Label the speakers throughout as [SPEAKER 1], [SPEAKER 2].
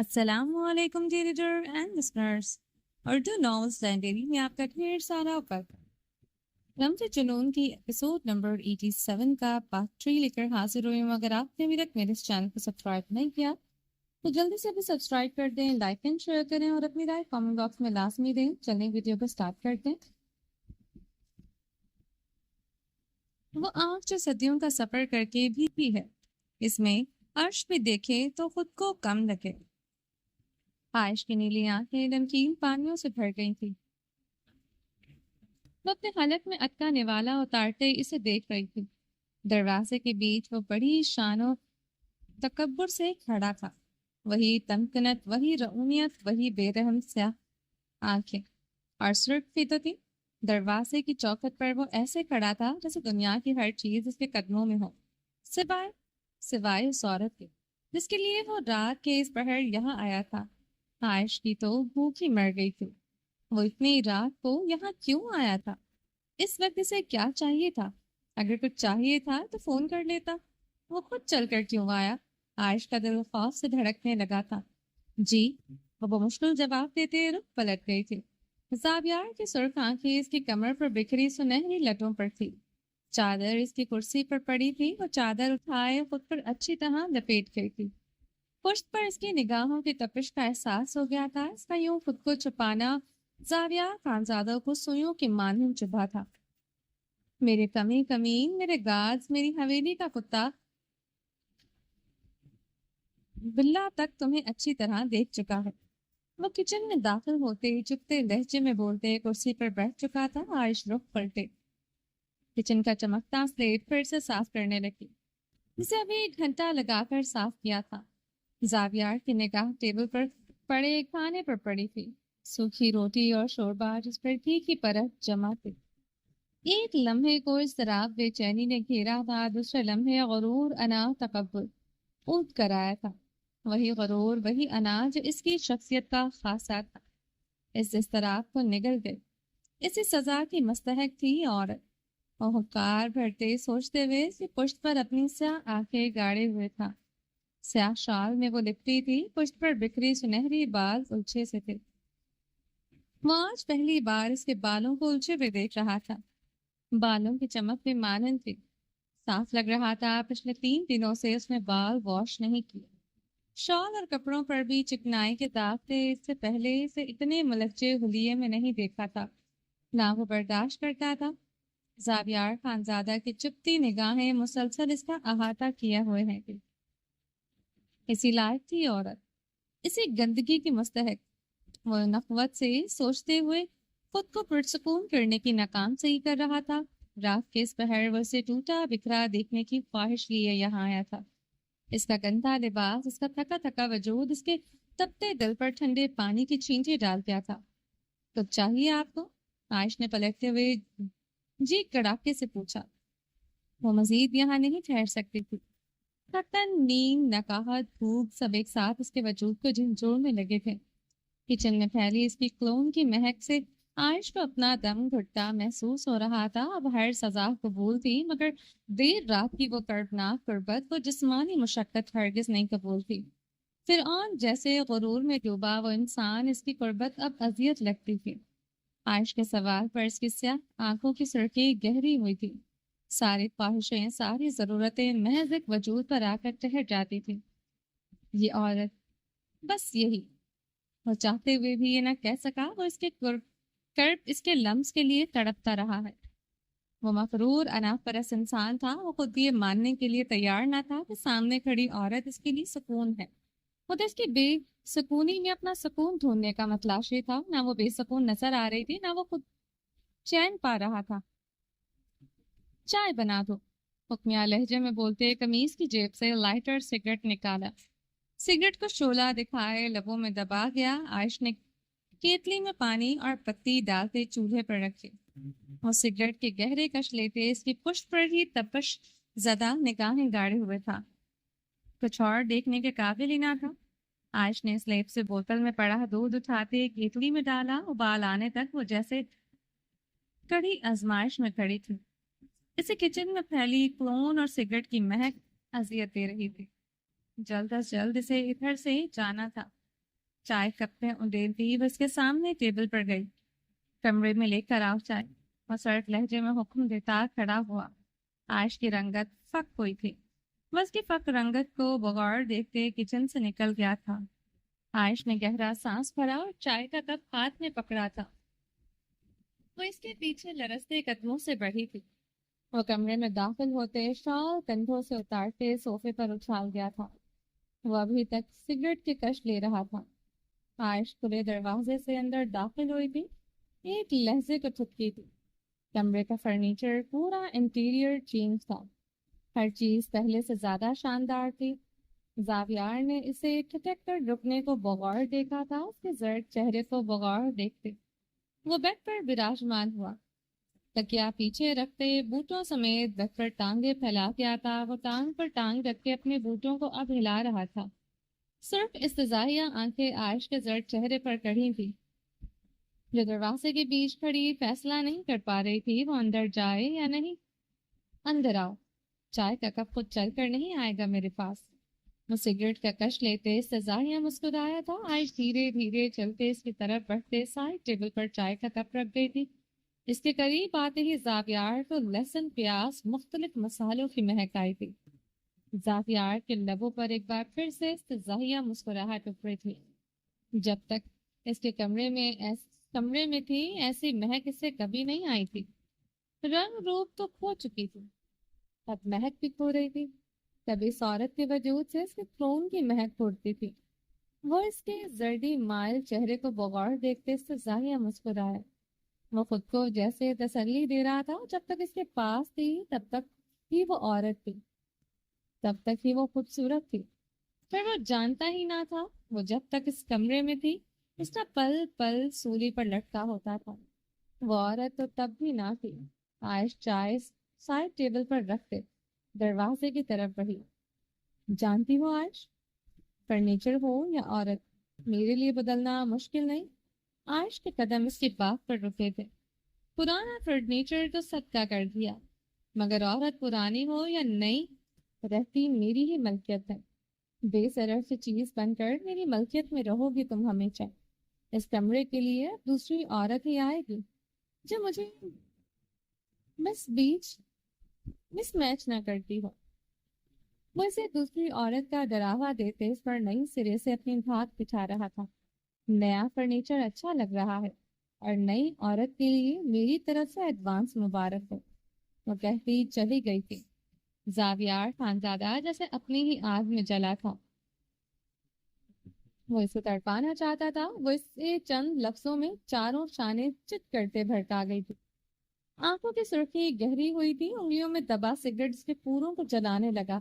[SPEAKER 1] السلام علیکم dear reader and listeners, Urdu novels library میں آپ کا ڈھیر سارا وقت رمز جنون کی ایپیسوڈ نمبر 87 کا پارٹ 3 لے کر حاضر ہوئی ہوں۔ اگر آپ نے ابھی تک میرے اس چینل کو سبسکرائب نہیں کیا تو جلدی سے بھی سبسکرائب کر دیں، لائک اینڈ شیئر کریں اور اپنی رائے کامنٹ باکس میں لازمی دیں۔ چلیں ویڈیو کو سٹارٹ کرتے ہیں۔ وہ آنکھ جو صدیوں کا سفر کر کے بھی ہے، اس میں عرش بھی دیکھے تو خود کو کم لگے۔ عائش کی نیلی آنکھیں نمکین پانیوں سے بھر گئی تھی۔ وہ اپنے حلق میں اٹکا نوالا اتارتے اسے دیکھ رہی تھی۔ دروازے کے بیچ وہ بڑی شان و تکبر سے کھڑا تھا، وہی تمکنت، وہی رعونیت، وہی بے رحم سیاہ آنکھیں، اور سرخ بھی تو تھی۔ دروازے کی چوکھٹ پر وہ ایسے کھڑا تھا جیسے دنیا کی ہر چیز اس کے قدموں میں ہو، سوائے اس عورت کے جس کے لیے وہ رات کے اس پہر یہاں آیا تھا۔ عائش کی تو بھوک ہی مر گئی تھی۔ وہ اتنی رات کو یہاں کیوں آیا تھا؟ اس وقت اسے کیا چاہیے تھا؟ اگر کچھ چاہیے تھا تو فون کر لیتا۔ وہ خود چل کر کیوں آیا؟ عائش کا دل خوف سے دھڑکنے لگا تھا۔ جی، وہ بمشکل جواب دیتے رخ پلٹ گئی تھی۔ زاویار کی سرخ آنکھیں اس کی کمر پر بکھری سنہری لٹوں پر تھی۔ چادر اس کی کرسی پر پڑی تھی، وہ چادر اٹھائے خود پر اچھی طرح لپیٹ گئی تھی۔ پشت پر اس کی نگاہوں کی تپش کا احساس ہو گیا تھا۔ اس کا یوں خود کو چھپانا زاویہ خانزادہ کو سوئیوں کے مانند چبھا تھا۔ میرے کمین، میرے گاز، میری حویلی کا کتا بلا تک تمہیں اچھی طرح دیکھ چکا ہے۔ وہ کچن میں داخل ہوتے چپتے لہجے میں بولتے کرسی پر بیٹھ چکا تھا۔ عائش رخ پلٹے کچن کا چمکتا سلیٹ پھر سے صاف کرنے لگی، جسے ابھی 1 گھنٹہ لگا کر صاف کیا تھا۔ زاویار کی نگاہ ٹیبل پر پڑے کھانے پر پڑی تھی، سوکھی روٹی اور شوربہ جس پر گھی کی پرت جمع تھی۔ ایک لمحے کو اضطراب بے چینی نے گھیرا تھا، دوسرے لمحے غرور، انا، تکبر اونٹ کر آیا تھا۔ وہی غرور، وہی انا جو اس کی شخصیت کا خاصہ تھا، اس اضطراب کو نگل گئی۔ اسی سزا کی مستحق تھی عورت۔ وہ ہکار بھرتے سوچتے ہوئے اس کی پشت پر اپنی سیاہ آنکھیں گاڑے ہوئے تھا۔ سیاہ شال میں وہ لپٹی تھی، پشت پر بکھری سنہری بال الجھے سے تھے۔ وہ آج پہلی بار اس کے بالوں کو الجھے ہوئے دیکھ رہا تھا۔ بالوں کی چمک بھی مانند تھی، صاف لگ رہا تھا پچھلے 3 دنوں سے اس نے بال واش نہیں کیے۔ شال اور کپڑوں پر بھی چکنائی کے داغ تھے، اس سے پہلے اسے اتنے ملچے حلیے میں نہیں دیکھا تھا، نہ وہ برداشت کرتا تھا۔ زاویار خانزادہ کی چپتی نگاہیں مسلسل اس کا احاطہ کیے ہوئے ہیں کہ اسی لائق تھی عورت، اسی گندگی کی مستحق۔ وہ نخوت سے سوچتے ہوئے خود کو پرسکون کرنے کی ناکام صحیح کر رہا تھا۔ رات کے اس پہر وہ اسے ٹوٹا بکھرا دیکھنے کی خواہش لیے یہاں آیا تھا۔ اس کا گندا لباس، اس کا تھکا تھکا وجود اس کے تپتے دل پر ٹھنڈے پانی کی چھینٹیں ڈال دیا تھا۔ کچھ چاہیے آپ کو؟ عائش نے پلٹتے ہوئے جی کڑاکے سے پوچھا۔ وہ مزید یہاں نہیں ٹھہر سکتی تھی۔ تھکن، نیند، نکاہت، بھوک سب ایک ساتھ اس کے وجود کو جھنجھوڑنے لگے تھے۔ کچن میں پھیلی اس کی کلون کی مہک سے عائش کو اپنا دم گھٹتا محسوس ہو رہا تھا۔ اب ہر سزا قبول تھی، مگر دیر رات کی وہ کڑبناک قربت، وہ جسمانی مشقت ہرگز نہیں قبول تھی۔ فرعون جیسے غرور میں ڈوبا وہ انسان، اس کی قربت اب اذیت لگتی تھی۔ عائش کے سوال پر اس کی سیاہ آنکھوں کی سرخی گہری ہوئی تھی۔ ساری خواہشیں، ساری ضرورتیں محض ایک وجود پر آ کر ٹھہر جاتی تھی۔ یہ عورت، بس یہی۔ وہ چاہتے ہوئے بھی یہ نہ کہہ سکا۔ وہ اس کے کرب اس کے لمس کے لیے تڑپتا رہا ہے۔ وہ مغرور انا پرست انسان تھا۔ وہ خود یہ ماننے کے لیے تیار نہ تھا کہ سامنے کھڑی عورت اس کے لیے سکون ہے۔ وہ تو اس کی بے سکونی میں اپنا سکون ڈھونڈنے کا متلاشی تھا۔ نہ وہ بے سکون نظر آ رہی تھی، نہ وہ خود چین پا رہا تھا۔ چائے بنا دو، حکمیہ لہجے میں بولتے قمیص کی جیب سے لائٹر سگریٹ نکالا۔ سگریٹ کو شعلہ دکھائے لبوں میں دبا گیا۔ عائش نے کیتلی میں پانی اور پتی ڈالتے چولہے پر رکھے۔ وہ سگریٹ کے گہرے کش لیتے اس کی پشت پر ہی تپش زدہ نگاہیں گاڑے ہوئے تھا، کچھ اور دیکھنے کے قابل ہی نہ تھا۔ عائش نے سلیب سے بوتل میں پڑا دودھ اٹھاتے کیتلی میں ڈالا۔ ابال آنے تک وہ جیسے کڑی آزمائش میں کھڑی تھی۔ اسے کچن میں پھیلی کلون اور سگریٹ کی مہک اذیت دے رہی تھی۔ جلد از جلد اسے ادھر سے جانا تھا۔ چائے کپ میں اندیلتی وہ اس کے سامنے ٹیبل پر گئی۔ کمرے میں لے کر آؤ چائے، وہ سرد لہجے میں حکم دیتا کھڑا ہوا۔ عائش کی رنگت فک ہوئی تھی، وہ اس کی فک رنگت کو بغور دیکھتے کچن سے نکل گیا تھا۔ عائش نے گہرا سانس بھرا اور چائے کا کپ ہاتھ میں پکڑا تھا۔ وہ اس کے پیچھے لرزتے قدموں سے بڑھی تھی۔ وہ کمرے میں داخل ہوتے شال کندھوں سے اتارتے صوفے پر اچھال گیا تھا۔ وہ ابھی تک سگریٹ کی کش لے رہا تھا۔ عائش کھلے دروازے سے اندر داخل ہوئی تھی، ایک لہجے کو تھپکی تھی۔ کمرے کا فرنیچر پورا انٹیریئر چینج تھا، ہر چیز پہلے سے زیادہ شاندار تھی۔ زاویار نے اسے ٹھٹک کر رکنے کو بغور دیکھا تھا، اس کے زرد چہرے کو بغور دیکھتے وہ بیڈ پر براجمان ہوا۔ تکیا پیچھے رکھتے بوٹوں سمیت بیڈ پر ٹانگیں پھیلا کے آتا، وہ ٹانگ پر ٹانگ رکھ کے اپنے بوٹوں کو اب ہلا رہا تھا۔ صرف استضاحیہ آنکھیں عائش کے زرد چہرے پر کڑھی تھی، جو دروازے کے بیچ کھڑی فیصلہ نہیں کر پا رہی تھی وہ اندر جائے یا نہیں۔ اندر آؤ، چائے کا کپ خود چل کر نہیں آئے گا میرے پاس۔ وہ سگریٹ کا کش لیتے استضاحیہ مسکرایا تھا۔ عائش دھیرے دھیرے چلتے اس کی طرف بڑھتے سائڈ ٹیبل پر چائے کا کپ رکھ گئی تھی۔ اس کے قریب آتے ہی زاویار کو لہسن پیاز مختلف مسالوں کی مہک آئی تھی۔ زاویار کے لبوں پر ایک بار پھر سے استضاحیہ مسکراہٹ ابھری تھی۔ جب تک اس کے کمرے میں تھی ایسی مہک اس سے کبھی نہیں آئی تھی۔ رنگ روپ تو کھو چکی تھی، اب مہک بھی کھو رہی تھی۔ تب اس عورت کے وجود سے اس کے خون کی مہک پھوٹتی تھی۔ وہ اس کے زردی مائل چہرے کو بغور دیکھتے استضاحیہ مسکرایا۔ وہ خود کو جیسے تسلی دے رہا تھا، جب تک اس کے پاس تھی تب تک ہی وہ عورت تھی، تب تک ہی وہ خوبصورت تھی۔ پھر وہ جانتا ہی نہ تھا وہ جب تک اس کمرے میں تھی اس کا پل پل سولی پر لٹکا ہوتا تھا۔ وہ عورت تو تب بھی نہ تھی۔ عائش چائے سائڈ ٹیبل پر رکھتے دروازے کی طرف بڑھی۔ جانتی ہو عائش، فرنیچر ہو یا عورت، میرے لیے بدلنا مشکل نہیں۔ عائش کے قدم اس کی بات پر رکے تھے۔ پرانا فرنیچر تو صدقہ کر دیا، مگر عورت پرانی ہو یا نئی رہتی میری ہی ملکیت ہے۔ بے ضرر سے چیز بن کر میری ملکیت میں رہو گی تم ہمیشہ۔ اس کمرے کے لیے دوسری عورت ہی آئے گی جو مجھے مس میچ نہ کرتی ہو۔ وہ اسے دوسری عورت کا ڈراوا دیتے اس پر نئی سرے سے اپنی دھات بچھا رہا تھا۔ نیا فرنیچر اچھا لگ رہا ہے اور نئی عورت کے لیے میری طرف سے ایڈوانس مبارک ہو، وہ کہتی چلی گئی تھی۔ زاویار خانزادہ جیسے اپنی ہی آگ میں جلا تھا۔ وہ اسے تڑپانا چاہتا تھا۔ وہ اسے چند لفظوں میں چاروں شانے چت کرتے بھڑکا گئی تھی۔ آنکھوں کی سرخی گہری ہوئی تھی، انگلیوں میں دبا سگریٹ اس کے پوروں کو جلانے لگا۔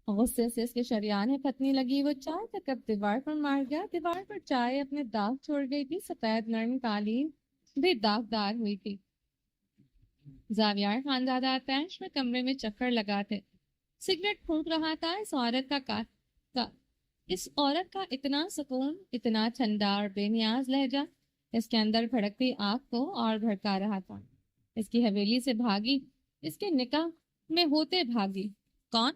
[SPEAKER 1] غصے سے اس کے شریانیں پھٹنے لگی۔ وہ چائے کا کپ دیوار پر مار گیا۔ دیوار پر چائے اپنے داغ چھوڑ گئی تھی، سفید نرم قالین بھی داغدار ہوئی تھی۔ زاویار خانزادہ تنش میں کمرے میں چکر لگاتے سگریٹ پھونک رہا تھا۔ اس عورت کا اتنا سکون، اتنا ٹھنڈا اور بے نیاز لہجہ اس کے اندر بھڑکتی آگ کو اور بھڑکا رہا تھا۔ اس کی حویلی سے بھاگی، اس کے نکاح میں ہوتے بھاگی۔ کون؟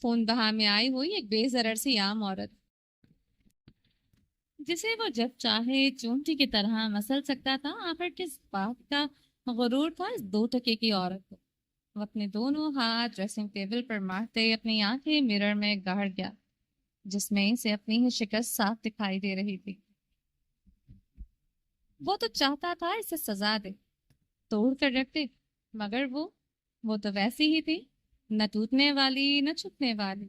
[SPEAKER 1] خون بہا میں آئی ہوئی ایک بے ضرر سی عام عورت، جسے وہ جب چاہے چونٹی کی طرح مسل سکتا تھا۔ آخر کس بات کا غرور تھا اس 2 ٹکے کی عورت کو؟ وہ اپنے دونوں ہاتھ ڈریسنگ ٹیبل پر مارتے اپنی آنکھیں مرر میں گاڑ گیا، جس میں اسے اپنی ہی شکست صاف دکھائی دے رہی تھی۔ وہ تو چاہتا تھا اسے سزا دے، توڑ کر رکھ دے، مگر وہ تو ویسی ہی تھی، نہ ٹوٹنے والی نہ چھپنے والی۔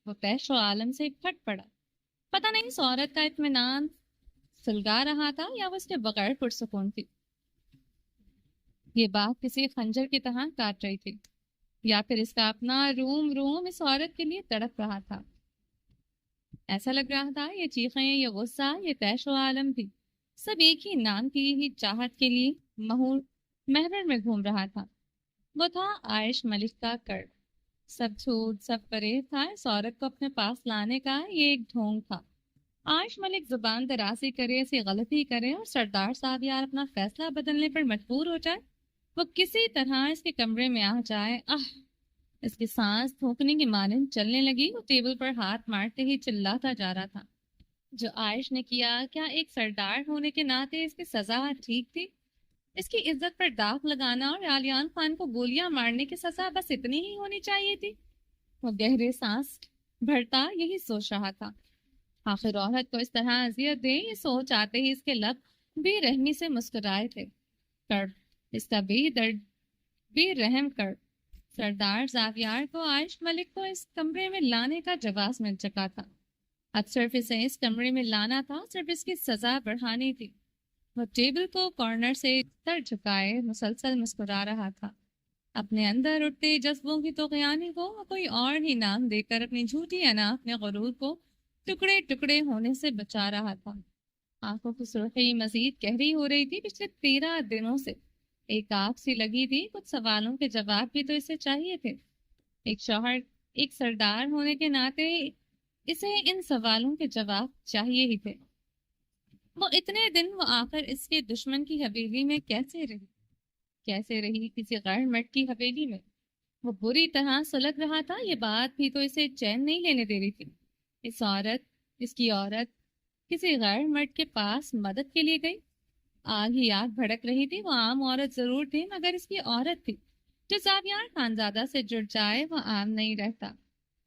[SPEAKER 1] وہ پیش و عالم سے پھٹ پڑا۔ پتہ نہیں اس عورت کا اطمینان سلگا رہا تھا یا وہ اس کے بغیر پرسکون تھی۔ یہ بات کسی خنجر کی طرح کاٹ رہی تھی، یا پھر اس کا اپنا روم اس عورت کے لیے تڑپ رہا تھا۔ ایسا لگ رہا تھا یہ چیخیں، یہ غصہ، یہ پیش و عالم بھی سب ایک ہی نام کی ہی چاہت کے لیے محور میں گھوم رہا تھا۔ وہ تھا عائش ملک کا کرد۔ سب جھوٹ، سب فریب تھا اس عورت کو اپنے پاس لانے کا یہ ایک ڈھونگ تھا۔ عائش ملک زبان درازی کرے، ایسی غلطی کرے اور سردار صاحب یار اپنا فیصلہ بدلنے پر مجبور ہو جائے، وہ کسی طرح اس کے کمرے میں آ جائے۔ اس کی سانس تھوکنے کی مانند چلنے لگی۔ وہ ٹیبل پر ہاتھ مارتے ہی چلاتا جا رہا تھا۔ جو عائش نے کیا کیا ایک سردار ہونے کے ناطے اس کی سزا ٹھیک تھی؟ اس کی عزت پر داغ لگانا اور عالیان خان کو گولیاں مارنے کی سزا بس اتنی ہی ہونی چاہیے تھی؟ وہ گہرے سانس بھرتا یہی سوچ رہا تھا۔ آخر عورت کو اس طرح اذیت دے، یہ سوچ آتے ہی اس کے لب بے رحمی سے مسکرائے تھے۔ کر اس کا بے درد بے رحم کر سردار زاویار کو عائش ملک کو اس کمرے میں لانے کا جواز مل چکا تھا۔ اب صرف اسے اس کمرے میں لانا تھا، صرف اس کی سزا بڑھانی تھی۔ وہ ٹیبل کو کارنر سے سر جھکائے مسلسل مسکرا رہا تھا۔ اپنے اندر اٹھتے جذبوں کی طغیانی کو کوئی اور ہی نام دے کر اپنی جھوٹی انا اپنے غرور کو ٹکڑے ٹکڑے ہونے سے بچا رہا تھا۔ آنکھوں کی سرخی مزید گہری ہو رہی تھی۔ پچھلے 13 دنوں سے ایک آگ سی لگی تھی۔ کچھ سوالوں کے جواب بھی تو اسے چاہیے تھے۔ ایک شوہر، ایک سردار ہونے کے ناطے اسے ان سوالوں کے جواب چاہیے ہی تھے۔ وہ اتنے دن وہ آخر اس کے دشمن کی حویلی میں کیسے رہی کسی غیر مرد کی حویلی میں؟ وہ بری طرح سلگ رہا تھا۔ یہ بات بھی تو اسے چین نہیں لینے دے رہی تھی۔ اس کی عورت کسی غیر مرد کے پاس مدد کے لیے گئی۔ آگ ہی آگ بھڑک رہی تھی۔ وہ عام عورت ضرور تھی مگر اس کی عورت تھی۔ جو زاویار خانزادہ سے جڑ جائے وہ عام نہیں رہتا۔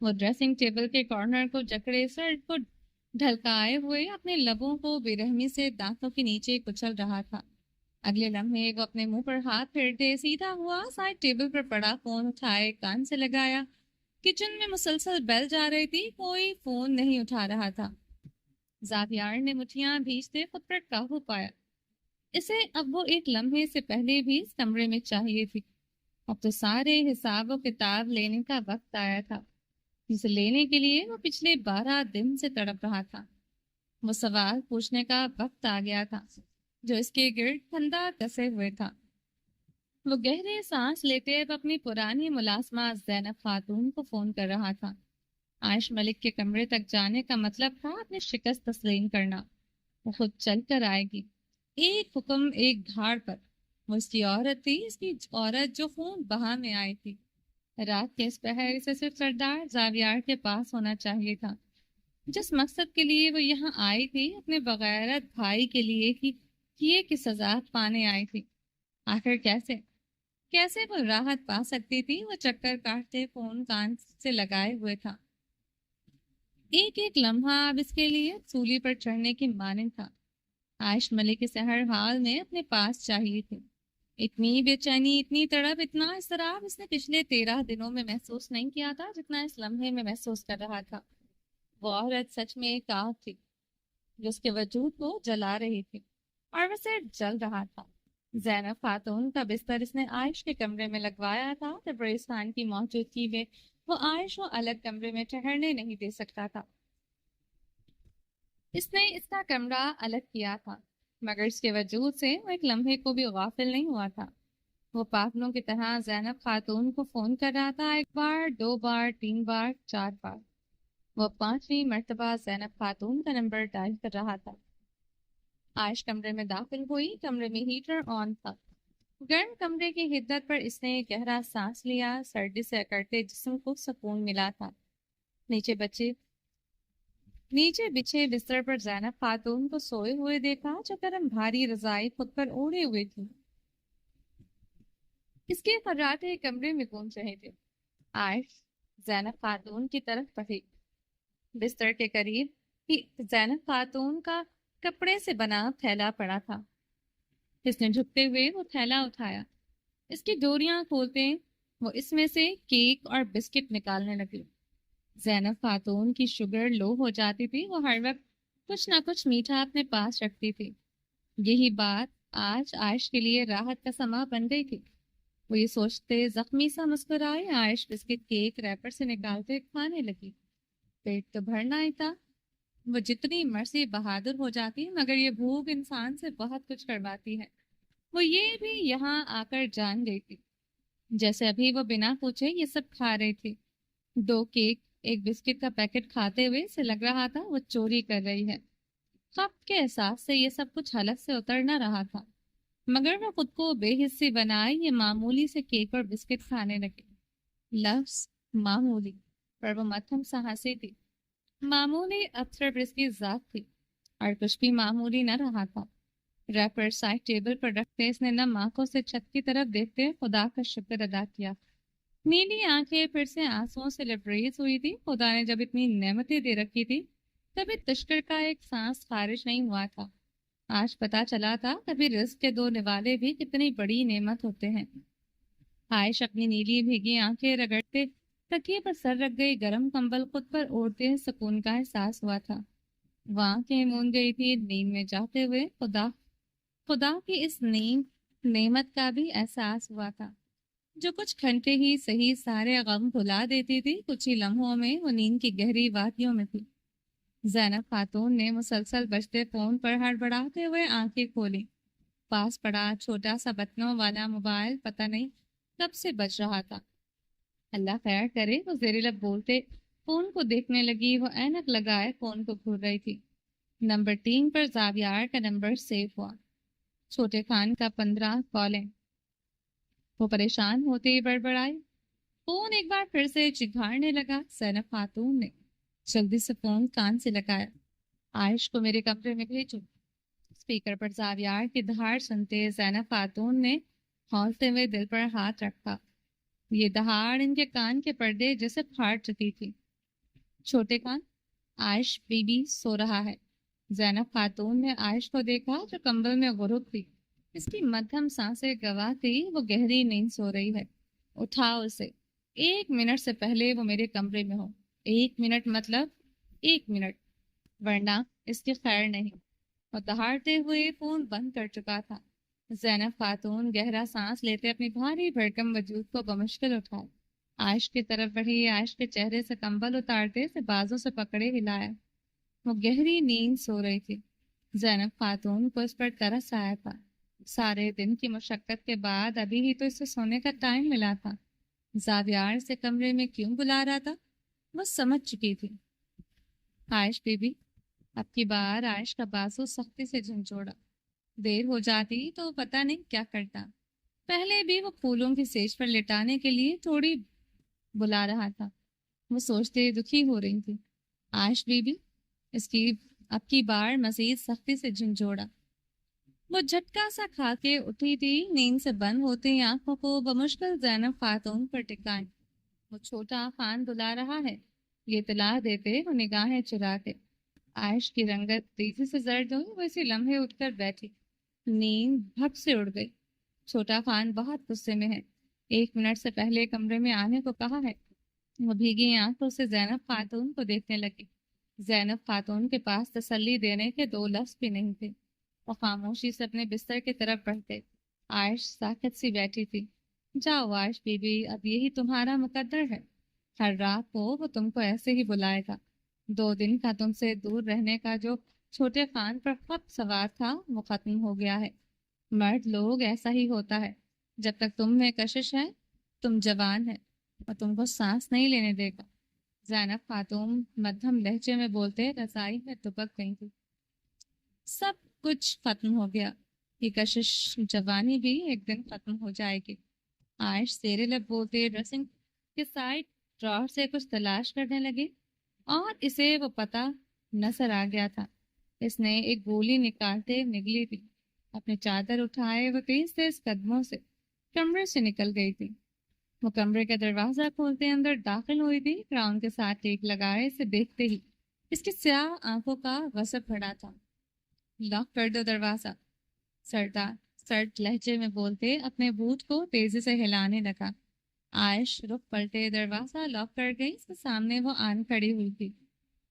[SPEAKER 1] وہ ڈریسنگ ٹیبل کے کارنر کو جکڑے، سر کو ڈھلکائے ہوئے اپنے لبوں کو بے رحمی سے دانتوں کے نیچے کچل رہا تھا۔ اگلے لمحے وہ اپنے منہ پر ہاتھ پھیرتے سیدھا ہوا، سائڈ ٹیبل پر پڑا فون اٹھائے کان سے لگایا۔ کچن میں مسلسل بیل جا رہی تھی، کوئی فون نہیں اٹھا رہا تھا۔ زاویار نے مٹھیاں بھیجتے خود پر قابو پایا۔ اسے اب وہ ایک لمحے سے پہلے بھی اس کمرے میں چاہیے تھی۔ اب تو سارے حساب و کتاب لینے کا وقت آیا تھا، جسے لینے کے لیے وہ پچھلے 12 دن سے تڑپ رہا تھا۔ وہ سوال پوچھنے کا وقت آ گیا تھا جو اس کے گرد پھندا کسے ہوئے تھا۔ وہ گہرے سانس لیتے اب اپنی پرانی ملازمہ زینب خاتون کو فون کر رہا تھا۔ عائش ملک کے کمرے تک جانے کا مطلب تھا اپنی شکست تسلیم کرنا۔ وہ خود چل کر آئے گی، ایک حکم ایک دھاڑ پر۔ وہ اس کی عورت تھی، اس کی عورت جو خون بہا میں آئی تھی۔ رات کے اس پہر اسے صرف سردار زاویار کے پاس ہونا چاہیے تھا، جس مقصد کے لیے وہ یہاں آئی تھی، اپنے بغیرت بھائی کے لیے کیے کی سزا پانے آئی تھی۔ آخر کیسے وہ راحت پا سکتی تھی؟ وہ چکر کاٹتے فون کان سے لگائے ہوئے تھا۔ ایک ایک لمحہ اب اس کے لیے سولی پر چڑھنے کی مانند تھا۔ عائش ملک اسے ہر حال میں اپنے پاس چاہیے تھی۔ اتنی بے چینی، اتنی تڑپ، اتنا اضطراب اس نے پچھلے 13 دنوں میں محسوس نہیں کیا تھا جتنا اس لمحے میں محسوس کر رہا تھا۔ وہ عورت سچ میں ایک آگ تھی جو اس کے وجود کو جلا رہی تھی، اور وہ صرف جل رہا تھا۔ زینب خاتون کا بستر اس نے عائش کے کمرے میں لگوایا تھا۔ تبریز خان کی موجودگی میں وہ عائش کو الگ کمرے میں ٹھہرنے نہیں دے سکتا تھا۔ اس نے اس کا کمرہ الگ کیا تھا، مگر اس کے وجود سے وہ ایک لمحے کو بھی غافل نہیں ہوا تھا۔ وہ پاگلوں کی طرح زینب خاتون کو فون کر رہا تھا، 1 بار، 2 بار، 3 بار، 4 بار۔ وہ 5ویں مرتبہ زینب خاتون کا نمبر ڈائل کر رہا تھا۔ عائش کمرے میں داخل ہوئی۔ کمرے میں ہیٹر آن تھا۔ گرم کمرے کی حدت پر اس نے گہرا سانس لیا۔ سردی سے اکڑتے جسم کو سکون ملا تھا۔ نیچے بچھے بستر پر زینب خاتون کو سوئے ہوئے دیکھا، جو گرم بھاری رضائی خود پر اوڑھے ہوئے تھی۔ اس کے خراٹے کمرے میں گونج رہے تھے۔ عائش زینب خاتون کی طرف بڑھی۔ بستر کے قریب ہی زینب خاتون کا کپڑے سے بنا تھیلا پڑا تھا۔ اس نے جھکتے ہوئے وہ تھیلا اٹھایا۔ اس کی ڈوریاں کھولتے وہ اس میں سے کیک اور بسکٹ نکالنے لگی۔ زینب خاتون کی شوگر لو ہو جاتی تھی۔ وہ ہر وقت کچھ نہ کچھ میٹھا اپنے پاس رکھتی تھی۔ یہی بات آج عائش کے لیے راحت کا سما بن گئی تھی۔ وہ یہ سوچتے زخمی سا مسکرائے۔ عائش بسکٹ کیک ریپر سے نکالتے کھانے لگی۔ پیٹ تو بھرنا ہی تھا۔ وہ جتنی مرضی بہادر ہو جاتی مگر یہ بھوک انسان سے بہت کچھ کرواتی ہے۔ وہ یہ بھی یہاں آ کر جان گئی تھی۔ جیسے ابھی وہ بنا پوچھے یہ سب کھا رہی تھی۔ 2 کیک، 1 بسکٹ کا پیکٹ کھاتے ہوئے اسے لگ رہا تھا وہ چوری کر رہی ہے۔ خفت کے احساس سے یہ سب کچھ حلق سے اتر نہ رہا تھا، مگر وہ خود کو بے حسی بنائے یہ معمولی سے کیک اور بسکٹ کھانے لگے۔ لفظ معمولی پر وہ متھم سا ہنسی تھی۔ معمولی افسر پر اس کی ذات تھی۔ اور کچھ بھی معمولی نہ رہا تھا۔ ریپر سائڈ ٹیبل پر رکھتے اس نے نم آنکھوں سے چھت کی طرف دیکھتے خدا کا شکر ادا کیا۔ نیلی آنکھیں پھر سے آنسوؤں سے لبریز ہوئی تھی۔ خدا نے جب اتنی نعمتیں دے رکھی تھی کبھی تشکر کا ایک سانس خارج نہیں ہوا تھا۔ آج پتا چلا تھا کبھی رزق کے دو نوالے بھی کتنی بڑی نعمت ہوتے ہیں۔ عائش اپنی نیلی بھیگی آنکھیں رگڑتے تکیے پر سر رکھ گئی، گرم کمبل خود پر اوڑھتے سکون کا احساس ہوا تھا۔ وہ آنکھیں مون گئی تھی نیند میں جاتے ہوئے خدا کی اس نعمت کا بھی احساس ہوا تھا جو کچھ گھنٹے ہی صحیح سارے غم بھلا دیتی تھی۔ کچھ ہی لمحوں میں وہ نیند کی گہری وادیوں میں تھی۔ زینب خاتون نے مسلسل بجتے فون پر ہڑبڑاتے ہوئے آنکھیں کھولی۔ پاس پڑا چھوٹا سا بٹنوں والا موبائل پتہ نہیں کب سے بج رہا تھا۔ اللہ خیر کرے، وہ زیر لب بولتے فون کو دیکھنے لگی۔ وہ اینک لگائے فون کو گھور رہی تھی۔ نمبر 3 پر زاویار کا نمبر سیو ہوا، چھوٹے خان کا 15 کالیں۔ وہ پریشان ہوتے ہی بڑبڑائی۔ فون ایک بار پھر سے چگھاڑنے لگا۔ زینب خاتون نے جلدی سے فون کان سے لگایا۔ عائش کو میرے کمرے میں بھیجو۔ اسپیکر پر زاویار کی دہاڑ سنتے زینب خاتون نے کھولتے ہوئے دل پر ہاتھ رکھا۔ یہ دہاڑ ان کے کان کے پردے جیسے پھاڑ چکی تھی۔ چھوٹے خان، عائش بی بی سو رہا ہے۔ زینب خاتون نے عائش کو دیکھا جو کمبل میں غروب تھی۔ اس کی مدھم سانسیں گواہ تھی وہ گہری نیند سو رہی ہے۔ اٹھاؤ اسے، 1 منٹ سے پہلے وہ میرے کمرے میں ہو۔ 1 منٹ مطلب 1 منٹ، ورنہ اس کی خیر نہیں۔ اور دہاڑتے ہوئے فون بند کر چکا تھا۔ زینب خاتون گہرا سانس لیتے اپنی بھاری بھرکم وجود کو بمشکل اٹھائے۔ عائش کی طرف بڑھی، عائش کے چہرے سے کمبل اتارتے سے بازوں سے پکڑے ہلایا۔ وہ گہری نیند سو رہی تھی۔ زینب خاتون کو اس پر ترس آیا تھا۔ سارے دن کی مشقت کے بعد ابھی ہی تو اسے سونے کا ٹائم ملا تھا۔ زاویار سے کمرے میں کیوں بلا رہا تھا وہ سمجھ چکی تھی۔ عائش بی بی، اب کی بار عائش کا بازو سختی سے جھنجھوڑا۔ دیر ہو جاتی تو پتہ نہیں کیا کرتا۔ پہلے بھی وہ پھولوں کی سیج پر لٹانے کے لیے تھوڑی بلا رہا تھا۔ وہ سوچتے دکھی ہو رہی تھی۔ عائش بی بی، اس کی اب کی بار مزید سختی سے جھنجھوڑا۔ وہ جھٹکا سا کھا کے اٹھی تھی۔ نیند سے بند ہوتی آنکھوں کو بمشکل زینب خاتون پر ٹکائیں۔ وہ چھوٹا خان بلا رہا ہے، یہ اطلاع دیتے وہ نگاہیں چرا کے۔ عائش کی رنگت تیزی سے زرد ہوئی۔ وہ اسی لمحے اٹھ کر بیٹھی۔ نیند بھگ سے اڑ گئی۔ چھوٹا خان بہت غصے میں ہے، 1 منٹ سے پہلے کمرے میں آنے کو کہا ہے۔ وہ بھیگی آنکھوں سے زینب خاتون کو دیکھنے لگی۔ زینب خاتون کے پاس تسلی دینے کے 2 لفظ بھی نہیں تھے۔ وہ خاموشی سے اپنے بستر کی طرف بڑھتے۔ عائش ساکت سی بیٹھی تھی۔ جاؤ عائش بی بی، اب یہی تمہارا مقدر ہے۔ ہر رات کو وہ تم کو ایسے ہی بلائے گا۔ 2 دن کا تم سے دور رہنے کا جو چھوٹے خان پر خط سوار تھا وہ ختم ہو گیا ہے۔ مرد لوگ ایسا ہی ہوتا ہے، جب تک تم میں کشش ہے تم جوان ہے، اور تم کو سانس نہیں لینے دے گا۔ زینب خاتون مدھم لہجے میں بولتے رضائی میں دبک گئی تھی۔ سب کچھ ختم ہو گیا، یہ کشش جوانی بھی ایک دن ختم ہو جائے گی۔ عائش زیر لب بولتے ڈریسنگ کے سائڈ ڈرار سے کچھ تلاش کرنے لگی اور اسے وہ پتہ نظر آ گیا تھا۔ اس نے ایک گولی نکالتے نگلی تھی۔ اپنے چادر اٹھائے وہ تیز تیز قدموں سے کمرے سے نکل گئی تھی۔ وہ کمرے کا دروازہ کھولتے اندر داخل ہوئی تھی۔ کراؤن کے ساتھ ٹیک لگائے اسے دیکھتے ہی اس کی سیاہ آنکھوں کا غضب بڑھا تھا۔ لاک کر دو دروازہ، سرد لہجے میں بولتے اپنے بوٹ کو تیزی سے ہلانے لگا۔ عائش رخ پلٹے دروازہ لاک کر گئی۔ اس کے سامنے وہ آن کھڑی ہوئی تھی۔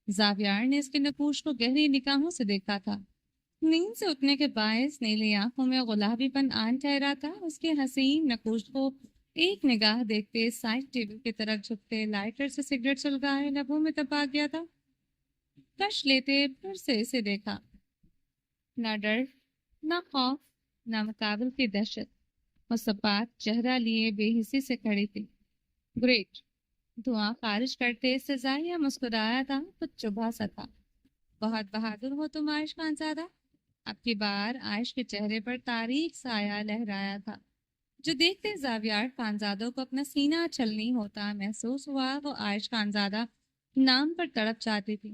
[SPEAKER 1] زاویار نے اس کے نقوش کو گہری نگاہوں سے دیکھا تھا۔ نیند سے اٹھنے کے باعث نیلی آنکھوں میں گلابی پن آن ٹھہرا تھا۔ اس کے حسین نقوش کو ایک نگاہ دیکھتے سائڈ ٹیبل کی طرف جھکتے لائٹر سے سگریٹ سلگائے لبوں میں دبا گیا تھا۔ کش لیتے پھر سے اسے دیکھا۔ نہ ڈر، نہ خوف، نہ مقابل کی دہشت۔ وہ سپاٹ چہرہ لیے بے حسی سے کھڑی تھی۔ گریٹ، دھواں خارج کرتے سزائیہ مسکرایا تھا، کچھ چبھا سا تھا۔ بہت بہادر ہو تم عائش خانزادہ۔ اب کی بار عائش کے چہرے پر تاریک سایہ لہرایا تھا جو دیکھتے زاویار خانزادوں کو اپنا سینہ چھلنی ہوتا محسوس ہوا۔ وہ عائش خانزادہ نام پر تڑپ جاتی تھی۔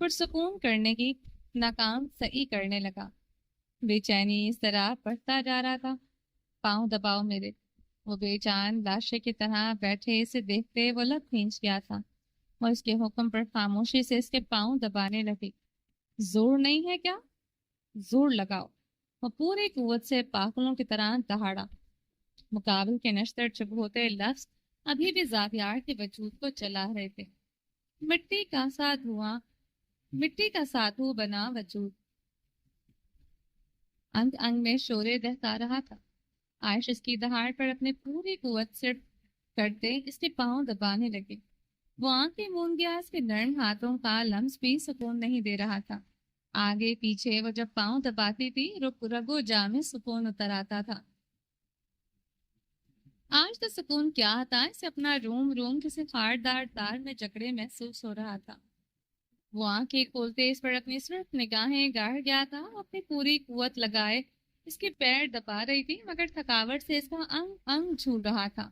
[SPEAKER 1] پرسکون کرنے کی ناکام سعی کرنے لگا۔ بے چینی اس طرح بڑھتا جا رہا تھا۔ پاؤں دباؤ میرے۔ وہ بے جان لاشے کی طرح بیٹھے اسے دیکھتے وہ لب کھینچ گیا تھا۔ وہ اس کے حکم پر خاموشی سے اس کے پاؤں دبانے لگی۔ زور نہیں ہے کیا؟ زور لگاؤ۔ وہ پوری قوت سے پاگلوں کی طرح دہاڑا۔ مقابل کے نشتر چبھوتے لفظ ابھی بھی زاویار کے وجود کو چلا رہے تھے۔ مٹی کا سا دھواں، مٹی کا ساتھو بنا وجود انگ انگ میں شورے دہتا رہا تھا۔ عائش اس کی دہاڑ پر اپنی پوری قوت سے کرتے اس کے پاؤں دبانے لگے۔ وہ آنکھیں مون گیا، اس کے نرم ہاتھوں کا لمس بھی سکون نہیں دے رہا تھا۔ آگے پیچھے وہ جب پاؤں دباتی تھی رگو جا میں سکون اتر آتا تھا۔ آج تو سکون کیا تھا، اسے اپنا روم روم کسی خاردار تار میں جکڑے محسوس ہو رہا تھا۔ وہ آنکھیں کھولتے اس پر اپنی صرف نگاہیں گاڑ گیا تھا۔ وہ اپنی پوری قوت لگائے اس کے پیر دبا رہی تھی، مگر تھکاوٹ سے اس کا انگ انگ جھول رہا تھا۔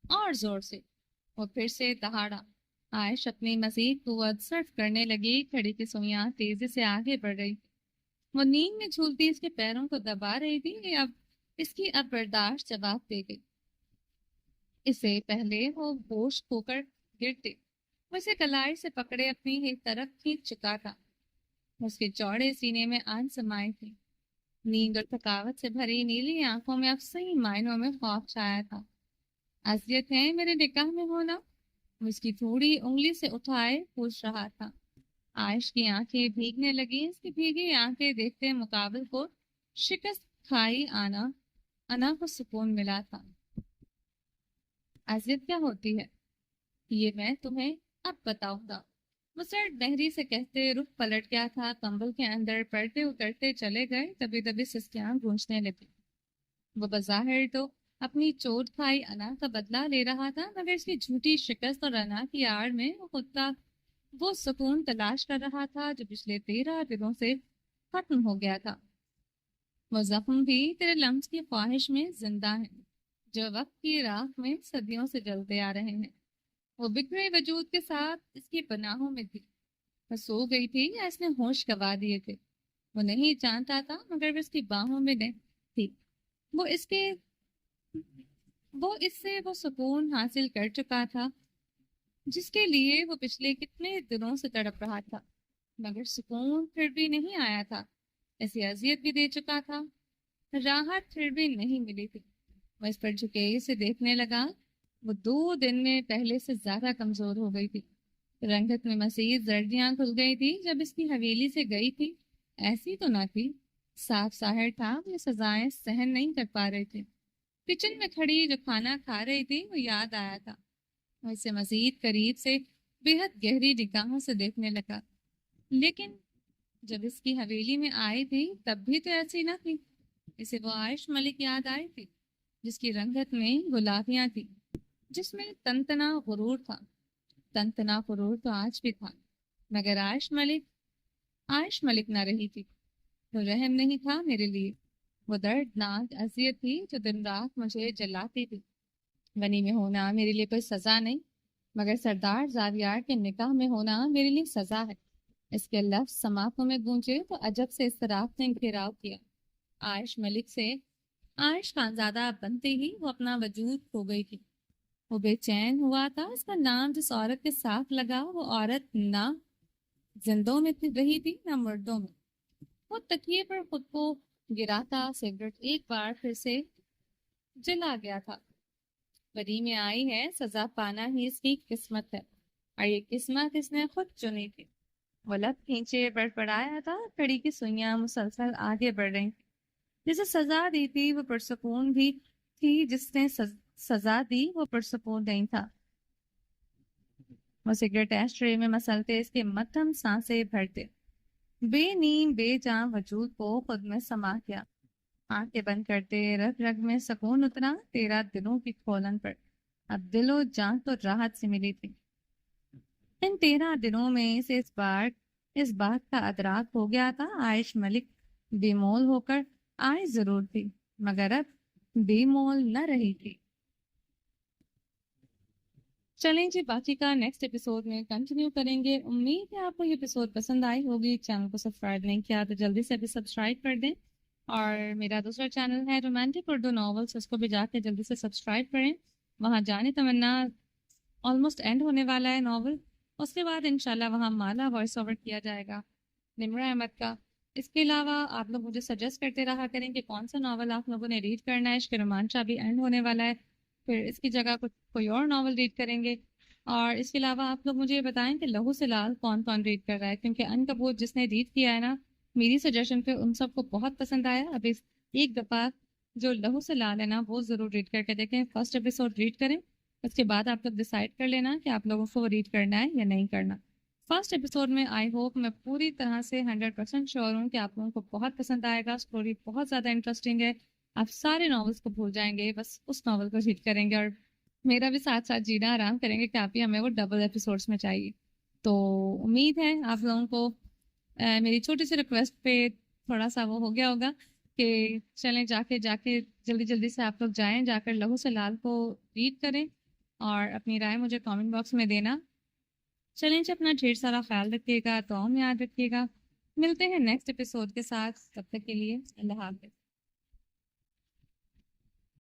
[SPEAKER 1] اور زور سے وہ پھر سے دہاڑا۔ عائش اپنی مزید قوت صرف کرنے لگی، کھڑی کی سوئیاں تیزی سے آگے بڑھ رہی۔ وہ نیند میں جھولتی اس کے پیروں کو دبا رہی تھی۔ اب برداشت جواب دے گئی۔ اسے پہلے وہ ہوش کھو کر گرتے، وہ اسے کلائی سے پکڑے اپنی ایک طرف کھینچ چکا تھا۔ اس کے چوڑے سینے میں آن سمائی تھی۔ نیند اور تھکاوٹ سے بھری نیلی آنکھوں میں اب صحیح معنوں میں خوف چھایا تھا۔ اذیت ہے میرے نکاح میں ہونا؟ وہ اس کی تھوڑی انگلی سے اٹھائے پوچھ رہا تھا۔ عائش کی آنکھیں بھیگنے لگی۔ اس کی بھیگی آنکھیں دیکھتے مقابل کو شکست کھائی انا کو سکون ملا تھا۔ اذیت کیا ہوتی ہے یہ میں تمہیں اب بتاؤں گا، وہ سر بحری سے کہتے رخ پلٹ گیا تھا۔ کمبل کے اندر پڑتے اترتے چلے گئے۔ دبی دبی سسکیاں گونجنے لگی۔ وہ بظاہر تو اپنی چوٹ کھائی انا کا بدلہ لے رہا تھا، مگر اس کی جھوٹی شکست اور انا کی آڑ میں وہ خود کا وہ سکون تلاش کر رہا تھا جو پچھلے 13 دنوں سے ختم ہو گیا تھا۔ وہ زخم بھی تیرے لمس کی خواہش میں زندہ ہیں، جو وقت کی راکھ میں صدیوں سے جلتے آ رہے ہیں۔ وہ بکھرے وجود کے ساتھ اس کی پناہوں میں تھی۔ وہ سو گئی تھی یا اس نے ہوش گنوا دیے تھے، وہ نہیں جانتا تھا، مگر وہ اس کی باہوں میں تھی۔ وہ اس سے وہ سکون حاصل کر چکا تھا جس کے لیے وہ پچھلے کتنے دنوں سے تڑپ رہا تھا، مگر سکون پھر بھی نہیں آیا تھا۔ ایسی اذیت بھی دے چکا تھا، راحت پھر بھی نہیں ملی تھی۔ وہ اس پر جھکے اسے دیکھنے لگا۔ وہ 2 دن میں پہلے سے زیادہ کمزور ہو گئی تھی۔ رنگت میں مزید زردیاں کھل گئی تھی۔ جب اس کی حویلی سے گئی تھی ایسی تو نہ تھی، صاف ظاہر تھا وہ سزائیں سہن نہیں کر پا رہے تھے۔ کچن میں کھڑی جو کھانا کھا رہی تھی وہ یاد آیا تھا۔ وہ اسے مزید قریب سے بے حد گہری نگاہوں سے دیکھنے لگا، لیکن جب اس کی حویلی میں آئی تھی تب بھی تو ایسی نہ تھی۔ اسے وہ عائش ملک یاد آئی تھی جس کی رنگت میں گلابیاں تھی، جس میں تنتنا غرور تھا۔ تنتنا غرور تو آج بھی تھا، مگر عائش ملک نہ رہی تھی۔ وہ رحم نہیں تھا میرے لیے، وہ دردناک اذیت تھی جو دن رات مجھے جلاتی تھی۔ غنی میں ہونا میرے لیے کوئی سزا نہیں، مگر سردار زاویار کے نکاح میں ہونا میرے لیے سزا ہے۔ اس کے لفظ سماعتوں میں گونجے تو عجب سے اضطراب نے گھیراؤ کیا۔ عائش خانزادہ بنتے ہی وہ اپنا وجود کھو گئی تھی۔ وہ بے چین ہوا تھا۔ اس کا نام جس عورت کے ساتھ لگا وہ عورت نہ زندوں میں رہی تھی نہ مردوں میں۔ وہ تکیے پر خود کو گراتا سگریٹ ایک بار پھر سے جلا گیا تھا۔ بری میں آئی ہے، سزا پانا ہی اس کی قسمت ہے، اور یہ قسمت اس نے خود چنی تھی۔ وہ لب کھینچے بڑبڑایا تھا۔ کھڑی کی سوئیاں مسلسل آگے بڑھ رہی تھی۔ جسے سزا دی تھی وہ پرسکون بھی تھی، جس نے سزا دی وہ پرسکون نہیں تھا۔ وہ سگریٹ ایشٹرے میں مسلتے اس کے مدھم سانسیں بھرتے، بے نیم بے جان وجود کو خود میں سما کیا۔ آنکھیں بند کرتے رگ رگ میں سکون اترا 13 دنوں کی کھولن پر۔ اب دل و جان تو راحت سے ملی تھی۔ ان 13 دنوں میں اسے اس بات کا ادراک ہو گیا تھا، عائش ملک بے مول ہو کر آئی ضرور تھی، مگر اب بے مول نہ رہی تھی۔ چلیں جی باقی کا نیکسٹ ایپیسوڈ میں کنٹینیو کریں گے. امید ہے آپ کو یہ ایپیسوڈ پسند آئی ہوگی. چینل کو سبسکرائب نہیں کیا تو جلدی سے ابھی سبسکرائب کر دیں, اور میرا دوسرا چینل ہے رومانٹک اردو ناولس, اس کو بھی جا کے جلدی سے سبسکرائب کریں. وہاں جانے تمنا آلموسٹ اینڈ ہونے والا ہے ناول, اس کے بعد انشاءاللہ وہاں مالا وائس اوور کیا جائے گا نمرہ احمد کا. اس کے علاوہ آپ لوگ مجھے سجیسٹ کرتے رہا کریں کہ کون سا ناول آپ لوگوں نے ریڈ کرنا ہے. عشق رومانچہ بھی اینڈ ہونے والا ہے, پھر اس کی جگہ کوئی اور ناول ریڈ کریں گے. اور اس کے علاوہ آپ لوگ مجھے یہ بتائیں کہ لہو سے لال کون کون ریڈ کر رہا ہے, کیونکہ عنکبوت جس نے ریڈ کیا ہے نا, میری سجیشن پہ ان سب کو بہت پسند آیا. ابھی ایک دفعہ جو لہو سے لال ہے نا وہ ضرور ریڈ کر کے دیکھیں. فرسٹ ایپیسوڈ ریڈ کریں, اس کے بعد آپ لوگ ڈیسائیڈ کر لینا کہ آپ لوگوں کو ریڈ کرنا ہے یا نہیں کرنا. فرسٹ ایپیسوڈ میں آئی ہوپ, میں پوری طرح سے 100% شیور ہوں کہ آپ لوگوں کو بہت پسند آئے گا. اسٹوری بہت زیادہ انٹرسٹنگ ہے, آپ سارے ناولس کو بھول جائیں گے, بس اس ناول کو ریڈ کریں گے, اور میرا بھی ساتھ ساتھ جینا آرام کریں گے کہ آپ ہی ہمیں وہ ڈبل ایپیسوڈس میں چاہیے. تو امید ہے آپ لوگوں کو میری چھوٹی سی ریکویسٹ پہ تھوڑا سا وہ ہو گیا ہوگا کہ چلیں جا کے جلدی سے آپ لوگ جائیں, جا کر لہو سے لال کو ریڈ کریں اور اپنی رائے مجھے کامنٹ باکس میں دینا. چلیں جی, اپنا ڈھیر سارا خیال رکھیے گا, تو یاد رکھیے گا. ملتے ہیں نیکسٹ ایپیسوڈ کے ساتھ, تب تک کے لیے اللہ حافظ.